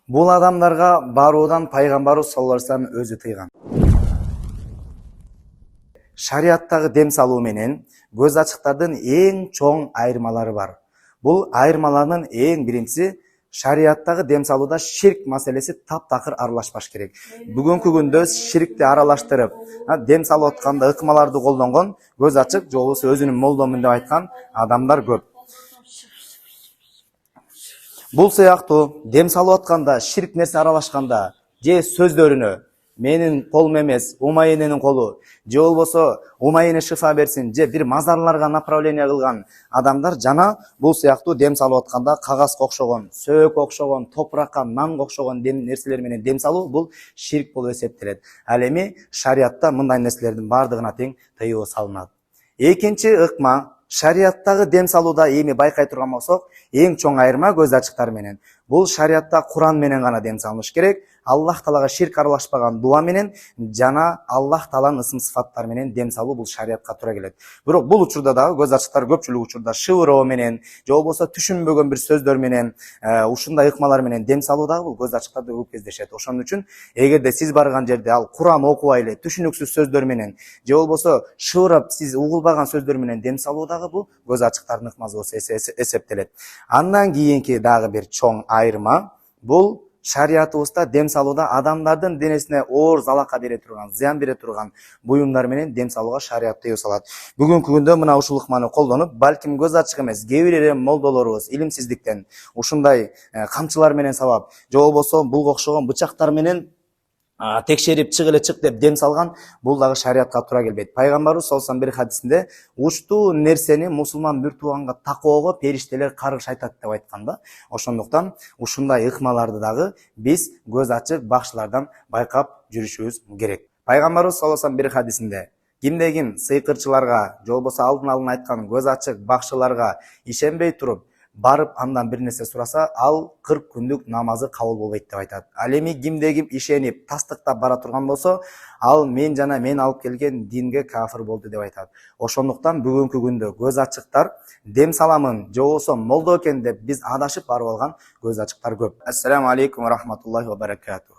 Бул адамдарга баруудан пайгамбарыбыз саллаллаху алейхи вассалам өзү тыйган. Шариаттагы дем салуу менен көз ачыктардын эң чоң айырмалары бар. Бул айырмалардын эң биринчиси, шариаттагы дем салууда ширк маселеси таптакыр аралашпаш керек. Бүгүнкү күндө ширкти аралаштырып, дем салып атканда ыкмаларды колдонгон, көз ачык же болбосо өзүнүн молдомун деп айткан адамдар көп. Бул сыяктуу дем салып атканда ширк нерсе аралашканда же сөздөрүнө менин колум эмес, Умайененин колу, же болбосо Умайене шифа берсин, же бир мазарларга направление кылган адамдар жана бул сыяктуу дем салып атканда кагазга окшогон, сөөккө окшогон, топуракка, нанга окшогон нерселер менен дем салуу бул ширк болуп эсептелет. Ал эми шариатта мындай нерселердин бардыгына тең тыюу салынат. Экинчи ыкма, шариаттагы дем салууда эми байкай турган болсок, эң чоң айырма көз ачыктар менен. Бул шариатта Куран менен гана дем салыныш керек. Аллах Таалага ширк аралашпаган дуа менен жана Аллах Тааланын ысым сыфаттары менен дем салуу бул шариатка туура келет. Бирок бул учурда дагы көз ачыктар көпчүлүк учурда шыбыроо менен же болбосо түшүнбөгөн бир сөздөр менен ушундай ыкмалар менен дем салуу дагы бул көз ачыктарды көп кездешет. Ошон үчүн эгерде сиз барган жерде ал Куран окубай эле түшүнүксүз сөздөр менен же болбосо шыбырап сиз угулбаган сөздөр менен дем салуу дагы бул көз ачыктардын ыкмасы болуп эсептелет. Андан кийинки дагы бир чоң айырма бул шариатыбызда дем салууда адамдардын денесине оор залака бере турган, зыян бере турган буюмдар менен дем салууга шариат тыюу салат. Бүгүнкү күндө мына ушул ыкманы колдонуп, балким көз ачык эмес, кээ бир молдолорубуз илимсиздиктен ушундай камчылар менен сабап, же болбосо булга окшогон бычактар менен текшерип чык эле чык деп дем салган, бул дагы шариатка туура келбейт. Пайгамбарыбыз саллаллаху алейхи вассалам бир хадисинде учтуу нерсени мусулман бир тууганга такоого периштелер каргыш айтат деп айткан да. Ошондуктан ушундай ыкмаларды дагы биз көз ачык бакчылардан байкап жүрүшүбүз керек. Пайгамбарыбыз саллаллаху алейхи вассалам бир хадисинде кимде ким сыйкырчыларга же болбосо алдын ала айткан көз ачык бакчыларга ишенбей туруп барып андан бир нерсе сураса, ал 40 күндүк намазы кабыл болбойт деп айтат. Ал эми кимде ким ишенип тастыктап бара турган болсо, ал мен жана мен алып келген динге кафир болду деп айтат. Ошондуктан бүгүнкү күндө көз ачыктар дем саламын же болбосо молдо экен деп биз адашып барып алган көз ачыктар көп. Ассаламу алейкум ва рахматуллахи ва баракатух.